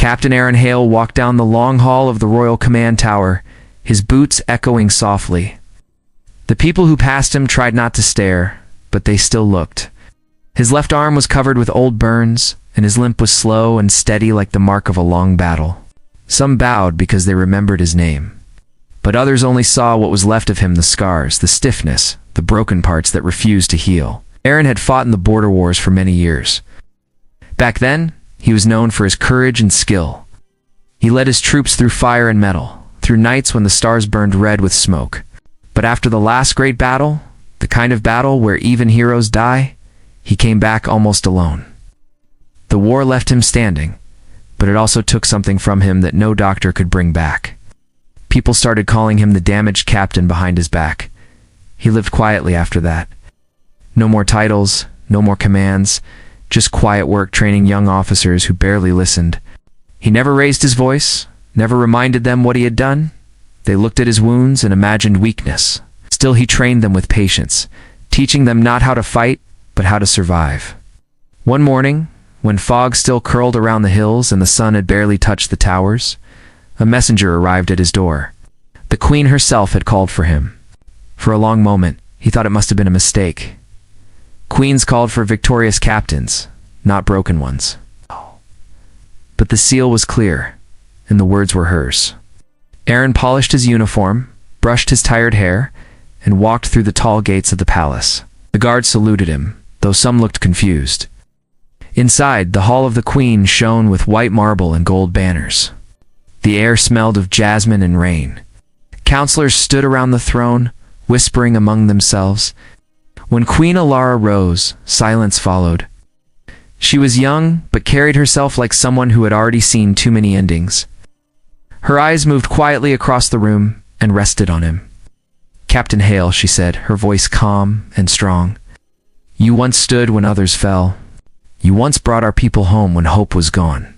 Captain Aaron Hale walked down the long hall of the Royal Command Tower, his boots echoing softly. The people who passed him tried not to stare, but they still looked. His left arm was covered with old burns, and his limp was slow and steady like the mark of a long battle. Some bowed because they remembered his name, but others only saw what was left of him, the scars, the stiffness, the broken parts that refused to heal. Aaron had fought in the border wars for many years. Back then, he was known for his courage and skill. He led his troops through fire and metal, through nights when the stars burned red with smoke. But after the last great battle, the kind of battle where even heroes die, he came back almost alone. The war left him standing, but it also took something from him that no doctor could bring back. People started calling him the damaged captain behind his back. He lived quietly after that. No more titles, no more commands, just quiet work training young officers who barely listened. He never raised his voice, never reminded them what he had done. They looked at his wounds and imagined weakness. Still, he trained them with patience, teaching them not how to fight, but how to survive. One morning, when fog still curled around the hills and the sun had barely touched the towers, a messenger arrived at his door. The Queen herself had called for him. For a long moment, he thought it must have been a mistake. Queens called for victorious captains, not broken ones. But the seal was clear, and the words were hers. Aaron polished his uniform, brushed his tired hair, and walked through the tall gates of the palace. The guards saluted him, though some looked confused. Inside, the hall of the Queen shone with white marble and gold banners. The air smelled of jasmine and rain. Counselors stood around the throne, whispering among themselves. When Queen Alara rose, silence followed. She was young, but carried herself like someone who had already seen too many endings. Her eyes moved quietly across the room and rested on him. "Captain Hale," she said, her voice calm and strong. "You once stood when others fell. You once brought our people home when hope was gone."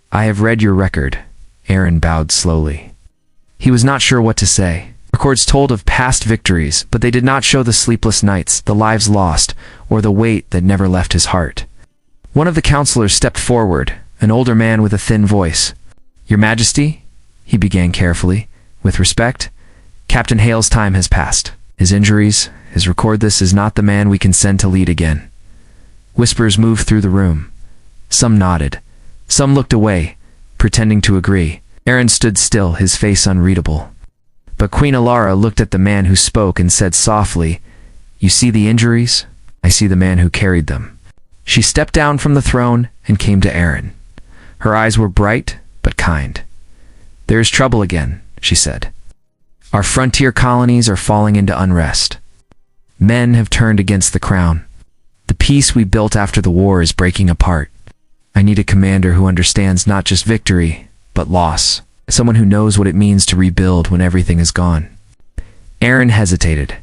"I have read your record." Aaron bowed slowly. He was not sure what to say. Records told of past victories, but they did not show the sleepless nights, the lives lost, or the weight that never left his heart. One of the counselors stepped forward, an older man with a thin voice. "Your Majesty," he began carefully, "with respect, Captain Hale's time has passed. His injuries, his record, this is not the man we can send to lead again." Whispers moved through the room. Some nodded. Some looked away, pretending to agree. Aaron stood still, his face unreadable. But Queen Alara looked at the man who spoke and said softly, "You see the injuries? I see the man who carried them." She stepped down from the throne and came to Aaron. Her eyes were bright, but kind. "There is trouble again," she said. "Our frontier colonies are falling into unrest. Men have turned against the crown. The peace we built after the war is breaking apart. I need a commander who understands not just victory, but loss. Someone who knows what it means to rebuild when everything is gone." Aaron hesitated.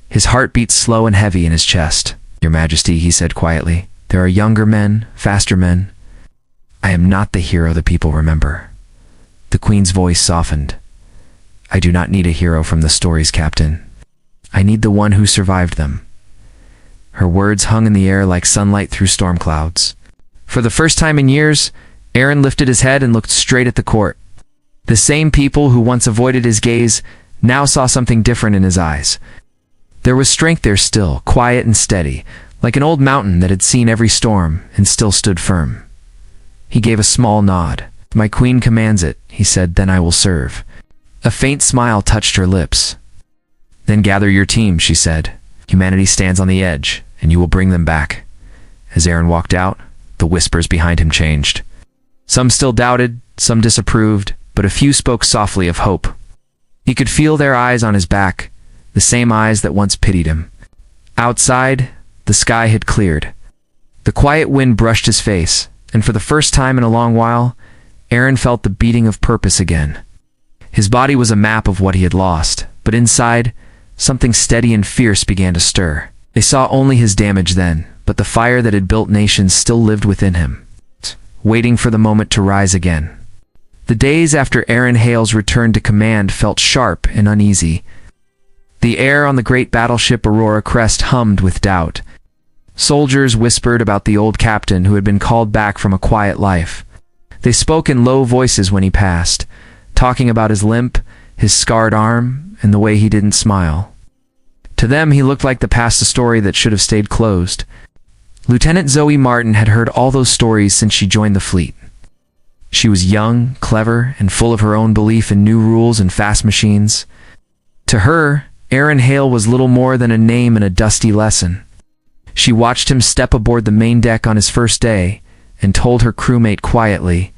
His heart beat slow and heavy in his chest. "Your Majesty," he said quietly, "there are younger men, faster men. I am not the hero the people remember." The Queen's voice softened. "I do not need a hero from the stories, Captain. I need the one who survived them." Her words hung in the air like sunlight through storm clouds. For the first time in years, Aaron lifted his head and looked straight at the court. The same people who once avoided his gaze now saw something different in his eyes. There was strength there still, quiet and steady, like an old mountain that had seen every storm and still stood firm. He gave a small nod. "My queen commands it," he said, "then I will serve." A faint smile touched her lips. "Then gather your team," she said. "Humanity stands on the edge, and you will bring them back." As Aaron walked out, the whispers behind him changed. Some still doubted, some disapproved, but a few spoke softly of hope. He could feel their eyes on his back, the same eyes that once pitied him. Outside, the sky had cleared. The quiet wind brushed his face, and for the first time in a long while, Aaron felt the beating of purpose again. His body was a map of what he had lost, but inside, something steady and fierce began to stir. They saw only his damage then, but the fire that had built nations still lived within him, waiting for the moment to rise again. The days after Aaron Hale's return to command felt sharp and uneasy. The air on the great battleship Aurora Crest hummed with doubt. Soldiers whispered about the old captain who had been called back from a quiet life. They spoke in low voices when he passed, talking about his limp, his scarred arm, and the way he didn't smile. To them, he looked like the past a story that should have stayed closed. Lieutenant Zoe Martin had heard all those stories since she joined the fleet. She was young, clever, and full of her own belief in new rules and fast machines. To her, Aaron Hale was little more than a name and a dusty lesson. She watched him step aboard the main deck on his first day and told her crewmate quietly,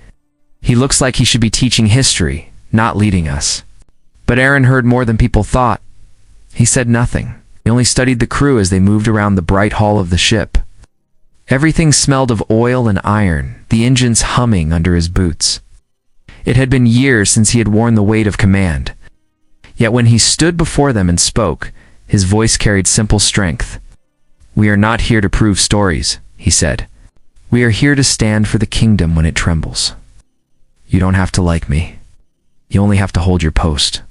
"He looks like he should be teaching history, not leading us." But Aaron heard more than people thought. He said nothing. He only studied the crew as they moved around the bright hull of the ship. Everything smelled of oil and iron, the engines humming under his boots. It had been years since he had worn the weight of command. Yet when he stood before them and spoke, his voice carried simple strength. "We are not here to prove stories," he said. "We are here to stand for the kingdom when it trembles. You don't have to like me. You only have to hold your post."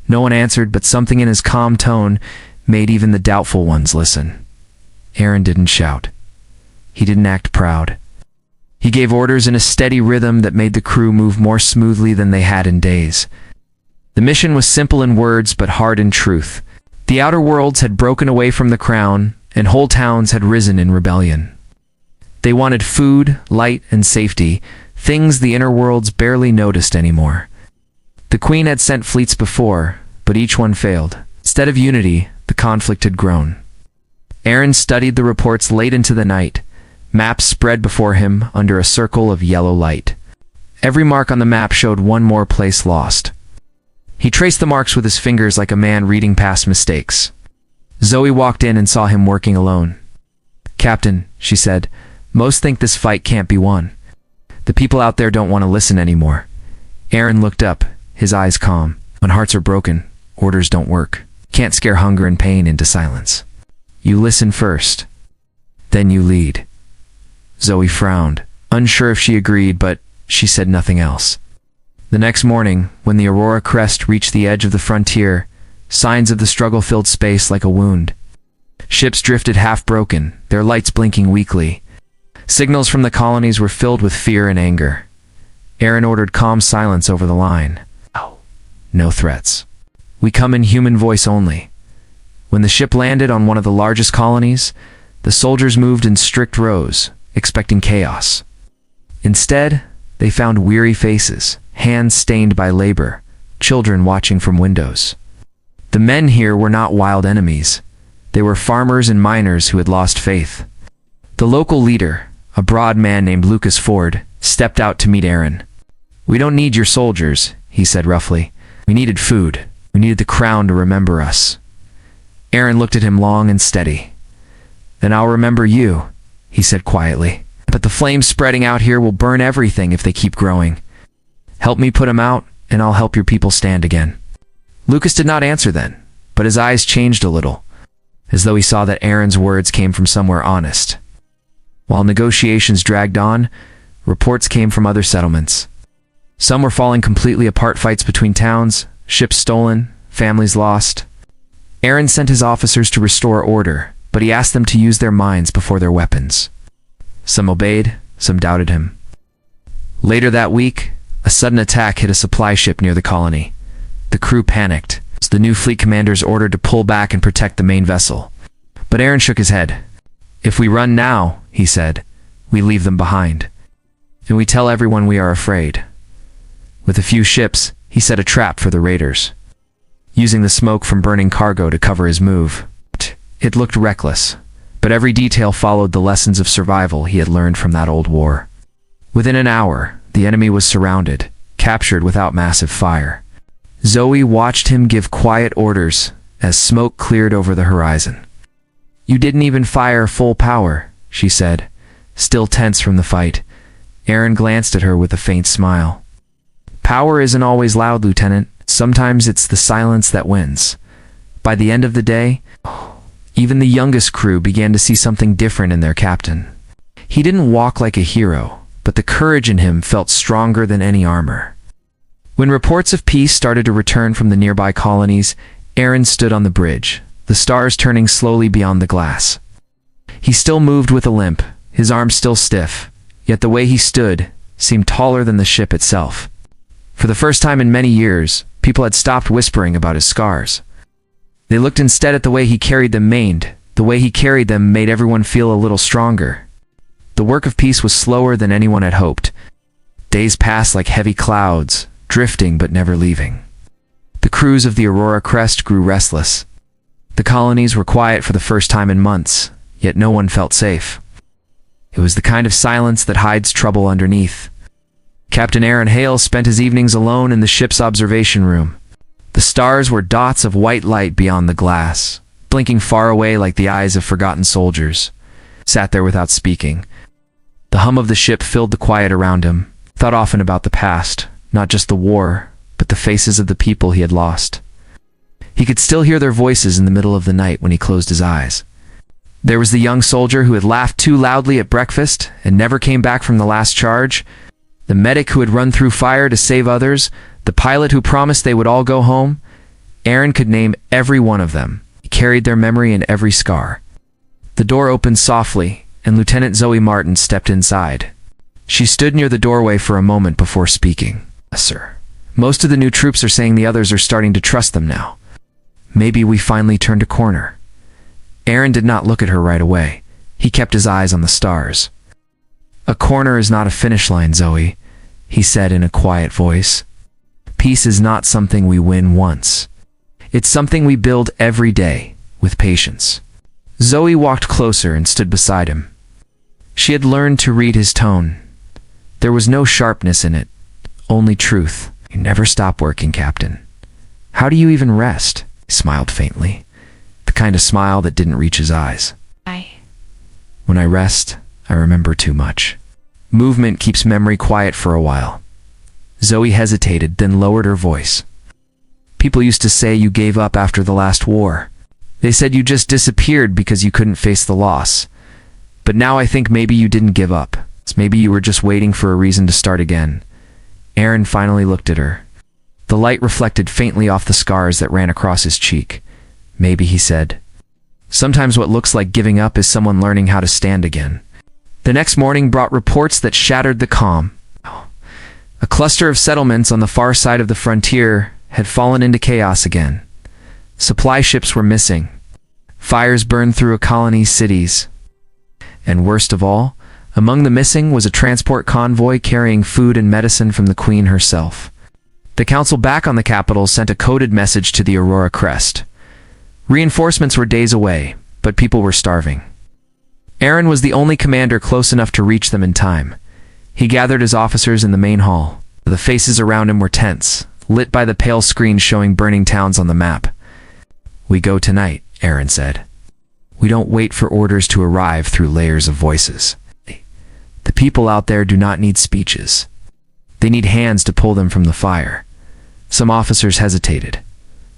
No one answered, but something in his calm tone made even the doubtful ones listen. Aaron didn't shout. He didn't act proud. He gave orders in a steady rhythm that made the crew move more smoothly than they had in days. The mission was simple in words but hard in truth. The outer worlds had broken away from the crown, and whole towns had risen in rebellion. They wanted food, light, and safety, things the inner worlds barely noticed anymore. The Queen had sent fleets before, but each one failed. Instead of unity, the conflict had grown. Aaron studied the reports late into the night, maps spread before him under a circle of yellow light. Every mark on the map showed one more place lost. He traced the marks with his fingers like a man reading past mistakes. Zoe walked in and saw him working alone. "Captain," she said, "most think this fight can't be won. The people out there don't want to listen anymore." Aaron looked up, his eyes calm. "When hearts are broken, orders don't work. Can't scare hunger and pain into silence. You listen first, then you lead." Zoe frowned, unsure if she agreed, but she said nothing else. The next morning, when the Aurora crest reached the edge of the frontier, signs of the struggle filled space like a wound. Ships drifted half-broken, their lights blinking weakly. Signals from the colonies were filled with fear and anger. Aaron ordered calm silence over the line. No threats. We come in human voice only. When the ship landed on one of the largest colonies, the soldiers moved in strict rows, expecting chaos. Instead, they found weary faces, hands stained by labor, children watching from windows. The men here were not wild enemies. They were farmers and miners who had lost faith. The local leader, a broad man named Lucas Ford, stepped out to meet Aaron. "We don't need your soldiers," he said roughly. "We needed food. We needed the crown to remember us." Aaron looked at him long and steady. "Then I'll remember you," he said quietly. "But the flames spreading out here will burn everything if they keep growing. Help me put them out, and I'll help your people stand again." Lucas did not answer then, but his eyes changed a little, as though he saw that Aaron's words came from somewhere honest. While negotiations dragged on, reports came from other settlements. Some were falling completely apart, fights between towns, ships stolen, families lost. Aaron sent his officers to restore order, but he asked them to use their minds before their weapons. Some obeyed, some doubted him. Later that week, a sudden attack hit a supply ship near the colony. The crew panicked, so the new fleet commanders ordered to pull back and protect the main vessel. But Aaron shook his head. "If we run now," he said, "we leave them behind. And we tell everyone we are afraid." With a few ships, he set a trap for the raiders, using the smoke from burning cargo to cover his move. It looked reckless, but every detail followed the lessons of survival he had learned from that old war. Within an hour, the enemy was surrounded, captured without massive fire. Zoe watched him give quiet orders as smoke cleared over the horizon. "You didn't even fire full power," she said, still tense from the fight. Aaron glanced at her with a faint smile. "Power isn't always loud, Lieutenant. Sometimes it's the silence that wins." By the end of the day, even the youngest crew began to see something different in their captain. He didn't walk like a hero, but the courage in him felt stronger than any armor. When reports of peace started to return from the nearby colonies, Aaron stood on the bridge, the stars turning slowly beyond the glass. He still moved with a limp, his arms still stiff, yet the way he stood, seemed taller than the ship itself. For the first time in many years, people had stopped whispering about his scars. They looked instead at the way he carried them mained. The way he carried them made everyone feel a little stronger. The work of peace was slower than anyone had hoped. Days passed like heavy clouds, drifting but never leaving. The crews of the Aurora Crest grew restless. The colonies were quiet for the first time in months, yet no one felt safe. It was the kind of silence that hides trouble underneath. Captain Aaron Hale spent his evenings alone in the ship's observation room. The stars were dots of white light beyond the glass, blinking far away like the eyes of forgotten soldiers. Sat there without speaking. The hum of the ship filled the quiet around him. Thought often about the past, not just the war, but the faces of the people he had lost. He could still hear their voices in the middle of the night when he closed his eyes. There was the young soldier who had laughed too loudly at breakfast and never came back from the last charge, the medic who had run through fire to save others, the pilot who promised they would all go home. Aaron could name every one of them. He carried their memory in every scar. The door opened softly, and Lieutenant Zoe Martin stepped inside. She stood near the doorway for a moment before speaking. "Sir, most of the new troops are saying the others are starting to trust them now. Maybe we finally turned a corner." Aaron did not look at her right away. He kept his eyes on the stars. "A corner is not a finish line, Zoe," he said in a quiet voice. "Peace is not something we win once. It's something we build every day, with patience." Zoe walked closer and stood beside him. She had learned to read his tone. There was no sharpness in it, only truth. "You never stop working, Captain. How do you even rest?" He smiled faintly, the kind of smile that didn't reach his eyes. "When I rest, I remember too much. Movement keeps memory quiet for a while." Zoe hesitated, then lowered her voice. "People used to say you gave up after the last war. They said you just disappeared because you couldn't face the loss. But now I think maybe you didn't give up. Maybe you were just waiting for a reason to start again." Aaron finally looked at her. The light reflected faintly off the scars that ran across his cheek. "Maybe," he said. "Sometimes what looks like giving up is someone learning how to stand again." The next morning brought reports that shattered the calm. A cluster of settlements on the far side of the frontier had fallen into chaos again. Supply ships were missing. Fires burned through a colony's cities. And worst of all, among the missing was a transport convoy carrying food and medicine from the Queen herself. The council back on the capital sent a coded message to the Aurora Crest. Reinforcements were days away, but people were starving. Aaron was the only commander close enough to reach them in time. He gathered his officers in the main hall. The faces around him were tense, lit by the pale screen showing burning towns on the map. "We go tonight," Aaron said. "We don't wait for orders to arrive through layers of voices. The people out there do not need speeches. They need hands to pull them from the fire." Some officers hesitated.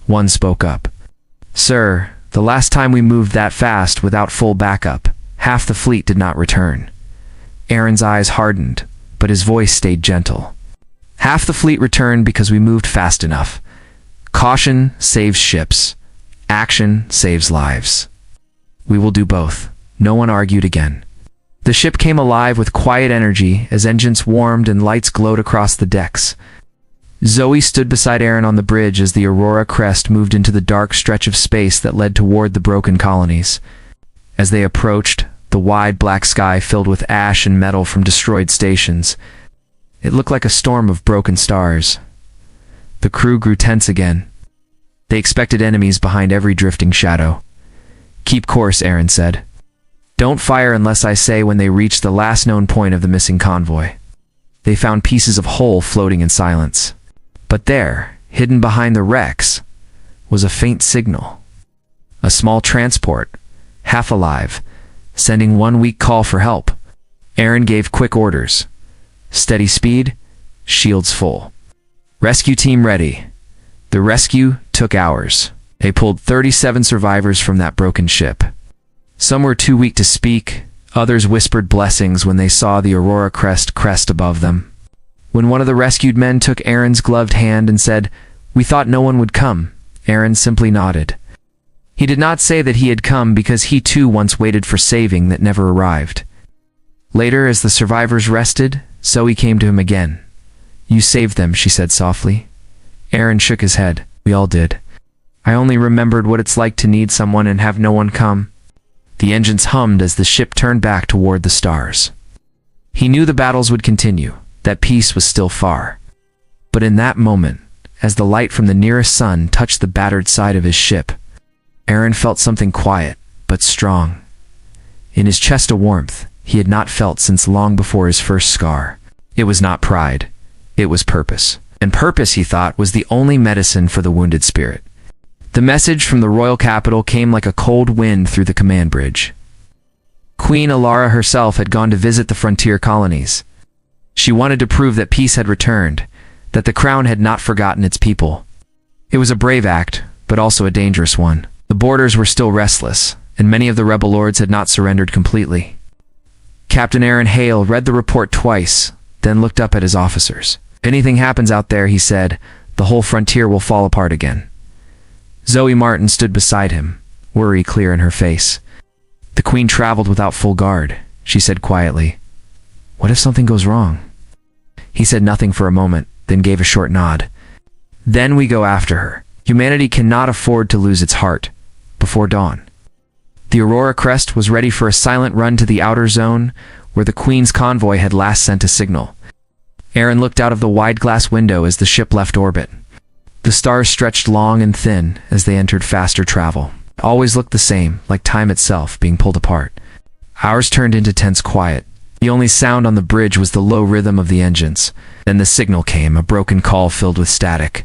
One spoke up. "Sir, the last time we moved that fast without full backup, half the fleet did not return." Aaron's eyes hardened, but his voice stayed gentle. "Half the fleet returned because we moved fast enough. Caution saves ships. Action saves lives. We will do both." No one argued again. The ship came alive with quiet energy as engines warmed and lights glowed across the decks. Zoe stood beside Aaron on the bridge as the Aurora Crest moved into the dark stretch of space that led toward the broken colonies. As they approached, the wide black sky filled with ash and metal from destroyed stations. It looked like a storm of broken stars. The crew grew tense again. They expected enemies behind every drifting shadow. "Keep course," Aaron said. "Don't fire unless I say when they reach the last known point of the missing convoy." They found pieces of hull floating in silence. But there, hidden behind the wrecks, was a faint signal. A small transport, half alive, sending one weak call for help. Aaron gave quick orders. "Steady speed, shields full. Rescue team ready." The rescue took hours. They pulled 37 survivors from that broken ship. Some were too weak to speak, others whispered blessings when they saw the Aurora crest above them. When one of the rescued men took Aaron's gloved hand and said, "We thought no one would come," Aaron simply nodded. He did not say that he had come because he too once waited for saving that never arrived. Later, as the survivors rested, Zoe came to him again. "You saved them," she said softly. Aaron shook his head. "We all did. I only remembered what it's like to need someone and have no one come." The engines hummed as the ship turned back toward the stars. He knew the battles would continue, that peace was still far. But in that moment, as the light from the nearest sun touched the battered side of his ship, Aaron felt something quiet, but strong. In his chest a warmth he had not felt since long before his first scar. It was not pride, it was purpose. And purpose, he thought, was the only medicine for the wounded spirit. The message from the royal capital came like a cold wind through the command bridge. Queen Alara herself had gone to visit the frontier colonies. She wanted to prove that peace had returned, that the crown had not forgotten its people. It was a brave act, but also a dangerous one. The borders were still restless, and many of the rebel lords had not surrendered completely. Captain Aaron Hale read the report twice, then looked up at his officers. "If anything happens out there," he said, "the whole frontier will fall apart again." Zoe Martin stood beside him, worry clear in her face. "The Queen traveled without full guard," she said quietly. "What if something goes wrong?" He said nothing for a moment, then gave a short nod. "Then we go after her. Humanity cannot afford to lose its heart before dawn." The Aurora Crest was ready for a silent run to the outer zone, where the Queen's convoy had last sent a signal. Aaron looked out of the wide glass window as the ship left orbit. The stars stretched long and thin as they entered faster travel. It always looked the same, like time itself being pulled apart. Hours turned into tense quiet. The only sound on the bridge was the low rhythm of the engines. Then the signal came, a broken call filled with static.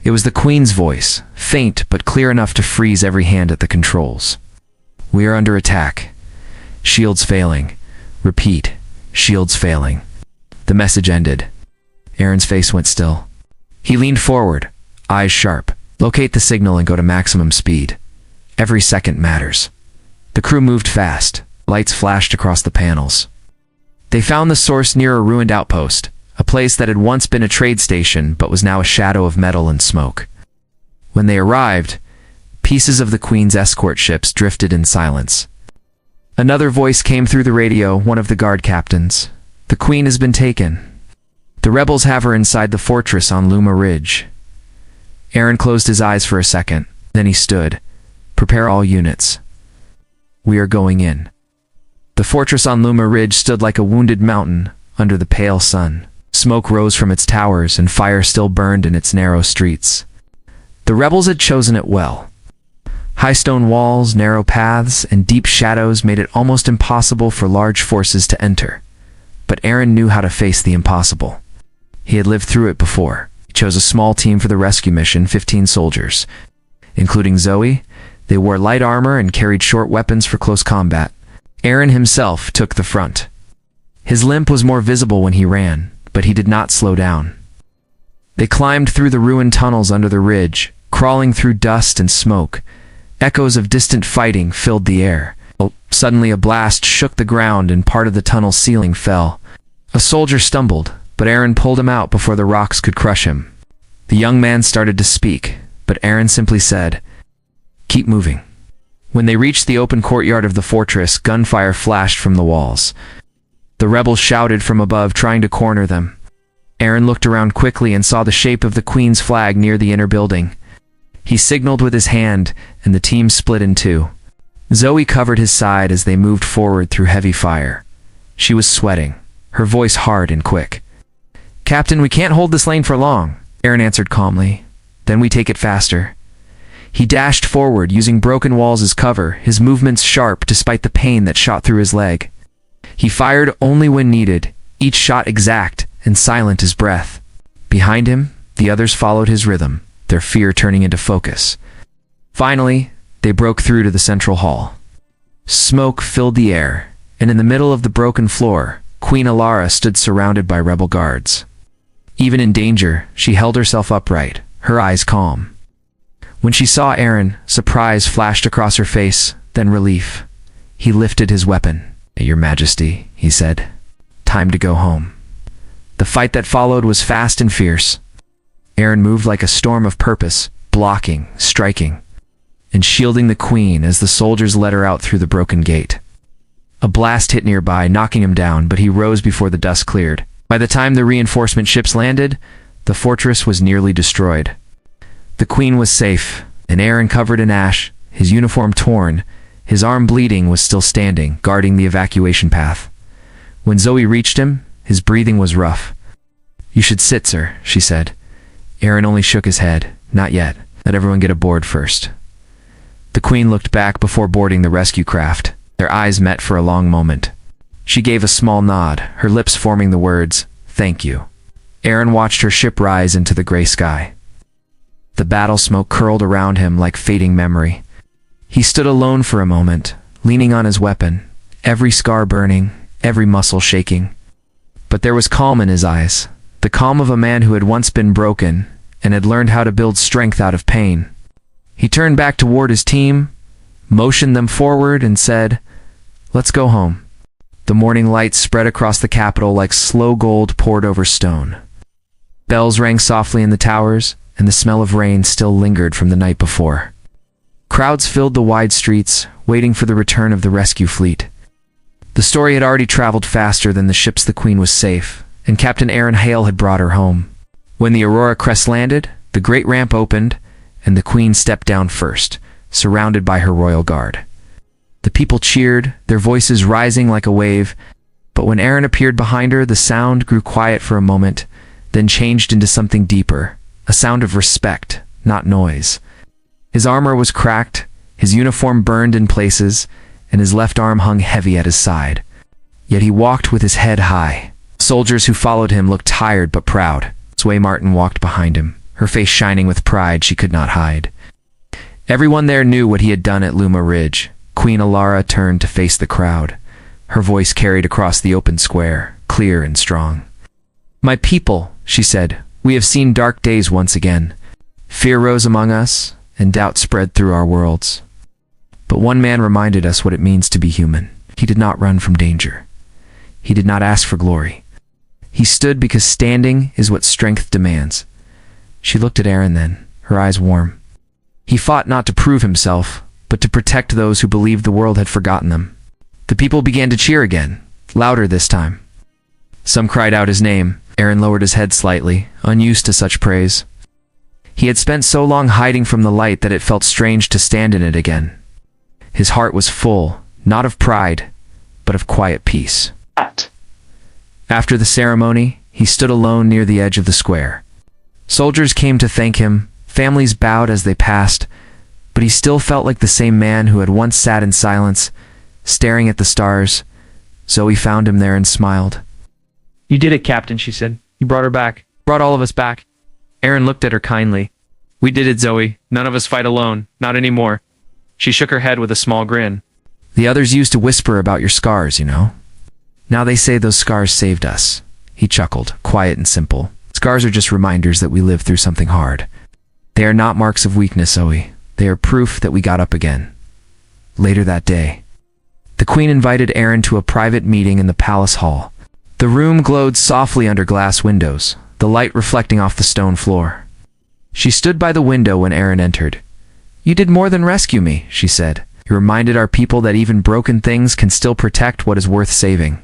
It was the Queen's voice, faint but clear enough to freeze every hand at the controls. "We are under attack. Shields failing. Repeat, shields failing." The message ended. Aaron's face went still. He leaned forward, eyes sharp. "Locate the signal and go to maximum speed. Every second matters." The crew moved fast. Lights flashed across the panels. They found the source near a ruined outpost, a place that had once been a trade station but was now a shadow of metal and smoke. When they arrived, pieces of the Queen's escort ships drifted in silence. Another voice came through the radio, one of the guard captains. "The Queen has been taken. The rebels have her inside the fortress on Luma Ridge." Aaron closed his eyes for a second, then he stood. "Prepare all units. We are going in." The fortress on Luma Ridge stood like a wounded mountain under the pale sun. Smoke rose from its towers and fire still burned in its narrow streets. The rebels had chosen it well. High stone walls, narrow paths, and deep shadows made it almost impossible for large forces to enter. But Aaron knew how to face the impossible. He had lived through it before. He chose a small team for the rescue mission, 15 soldiers. Including Zoe, they wore light armor and carried short weapons for close combat. Aaron himself took the front. His limp was more visible when he ran, but he did not slow down. They climbed through the ruined tunnels under the ridge, crawling through dust and smoke. Echoes of distant fighting filled the air. Suddenly a blast shook the ground and part of the tunnel ceiling fell. A soldier stumbled, but Aaron pulled him out before the rocks could crush him. The young man started to speak, but Aaron simply said, "Keep moving." When they reached the open courtyard of the fortress, gunfire flashed from the walls. The rebels shouted from above, trying to corner them. Aaron looked around quickly and saw the shape of the Queen's flag near the inner building. He signaled with his hand, and the team split in two. Zoe covered his side as they moved forward through heavy fire. She was sweating, her voice hard and quick. "Captain, we can't hold this lane for long," Aaron answered calmly. "Then we take it faster." He dashed forward, using broken walls as cover, his movements sharp despite the pain that shot through his leg. He fired only when needed, each shot exact and silent as breath. Behind him, the others followed his rhythm, their fear turning into focus. Finally, they broke through to the central hall. Smoke filled the air, and in the middle of the broken floor, Queen Alara stood surrounded by rebel guards. Even in danger, she held herself upright, her eyes calm. When she saw Aaron, surprise flashed across her face, then relief. He lifted his weapon. "Your Majesty," he said. "Time to go home." The fight that followed was fast and fierce. Aaron moved like a storm of purpose, blocking, striking, and shielding the Queen as the soldiers led her out through the broken gate. A blast hit nearby, knocking him down, but he rose before the dust cleared. By the time the reinforcement ships landed, the fortress was nearly destroyed. The Queen was safe, and Aaron, covered in ash, his uniform torn, his arm bleeding, was still standing, guarding the evacuation path. When Zoe reached him, his breathing was rough. "You should sit, sir," she said. Aaron only shook his head. "Not yet. Let everyone get aboard first." The Queen looked back before boarding the rescue craft. Their eyes met for a long moment. She gave a small nod, her lips forming the words, "Thank you." Aaron watched her ship rise into the gray sky. The battle smoke curled around him like fading memory. He stood alone for a moment, leaning on his weapon, every scar burning, every muscle shaking. But there was calm in his eyes, the calm of a man who had once been broken and had learned how to build strength out of pain. He turned back toward his team, motioned them forward, and said, "Let's go home." The morning light spread across the capital like slow gold poured over stone. Bells rang softly in the towers, and the smell of rain still lingered from the night before. Crowds filled the wide streets, waiting for the return of the rescue fleet. The story had already traveled faster than the ships. The Queen was safe, and Captain Aaron Hale had brought her home. When the Aurora crest landed, the great ramp opened, and the Queen stepped down first, surrounded by her royal guard. The people cheered, their voices rising like a wave, but when Aaron appeared behind her, the sound grew quiet for a moment, then changed into something deeper, a sound of respect, not noise. His armor was cracked, his uniform burned in places, and his left arm hung heavy at his side. Yet he walked with his head high. Soldiers who followed him looked tired but proud. Sway Martin walked behind him, her face shining with pride she could not hide. Everyone there knew what he had done at Luma Ridge. Queen Alara turned to face the crowd. Her voice carried across the open square, clear and strong. "My people," she said, "we have seen dark days once again. Fear rose among us, and doubt spread through our worlds. But one man reminded us what it means to be human. He did not run from danger. He did not ask for glory. He stood because standing is what strength demands." She looked at Aaron then, her eyes warm. He fought not to prove himself, but to protect those who believed the world had forgotten them. The people began to cheer again, louder this time. Some cried out his name. Aaron lowered his head slightly, unused to such praise. He had spent so long hiding from the light that it felt strange to stand in it again. His heart was full, not of pride, but of quiet peace. After the ceremony, he stood alone near the edge of the square. Soldiers came to thank him, families bowed as they passed, but he still felt like the same man who had once sat in silence, staring at the stars. Zoe found him there and smiled. "You did it, Captain," she said. "You brought her back. Brought all of us back." Aaron looked at her kindly. "We did it, Zoe. None of us fight alone. Not anymore." She shook her head with a small grin. "The others used to whisper about your scars, you know. Now they say those scars saved us." He chuckled, quiet and simple. "Scars are just reminders that we lived through something hard. They are not marks of weakness, Zoe. They are proof that we got up again." Later that day, the Queen invited Aaron to a private meeting in the palace hall. The room glowed softly under glass windows, the light reflecting off the stone floor. She stood by the window when Aaron entered. "You did more than rescue me," she said. "You reminded our people that even broken things can still protect what is worth saving."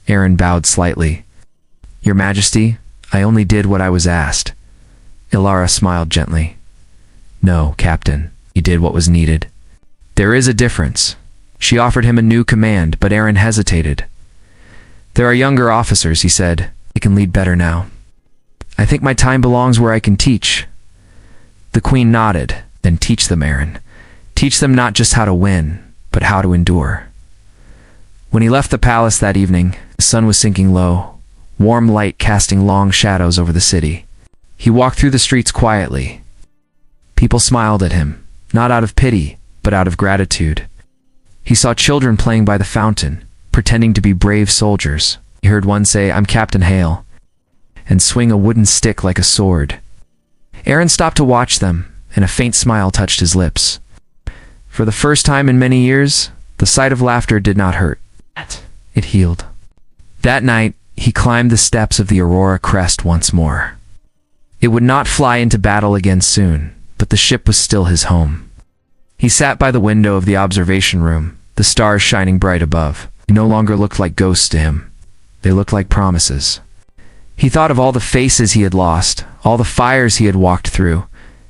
Aaron bowed slightly. "Your Majesty, I only did what I was asked." Ilara smiled gently. "No, Captain, you did what was needed. There is a difference." She offered him a new command, but Aaron hesitated. "There are younger officers," he said. "They can lead better now. I think my time belongs where I can teach." The Queen nodded. "Then teach them, Aaron. Teach them not just how to win, but how to endure." When he left the palace that evening, the sun was sinking low, warm light casting long shadows over the city. He walked through the streets quietly. People smiled at him, not out of pity, but out of gratitude. He saw children playing by the fountain, pretending to be brave soldiers. He heard one say, "I'm Captain Hale," and swing a wooden stick like a sword. Aaron stopped to watch them, and a faint smile touched his lips. For the first time in many years, the sight of laughter did not hurt. It healed. That night, he climbed the steps of the Aurora crest once more. It would not fly into battle again soon, but the ship was still his home. He sat by the window of the observation room, the stars shining bright above. They no longer looked like ghosts to him. They looked like promises. He thought of all the faces he had lost, all the fires he had walked through,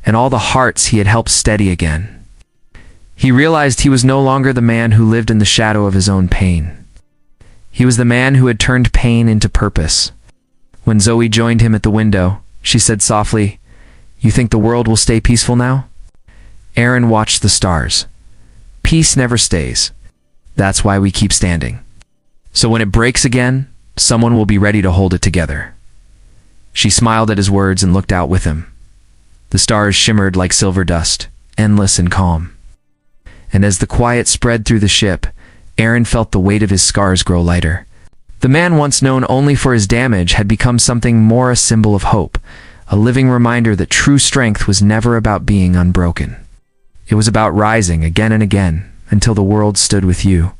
and all the hearts he had helped steady again. He realized he was no longer the man who lived in the shadow of his own pain. He was the man who had turned pain into purpose. When Zoe joined him at the window, she said softly, "You think the world will stay peaceful now?" Aaron watched the stars. Peace never stays. That's why we keep standing. So when it breaks again, someone will be ready to hold it together. She smiled at his words and looked out with him. The stars shimmered like silver dust, endless and calm. And as the quiet spread through the ship, Aaron felt the weight of his scars grow lighter. The man once known only for his damage had become something more, a symbol of hope, a living reminder that true strength was never about being unbroken. It was about rising again and again until the world stood with you.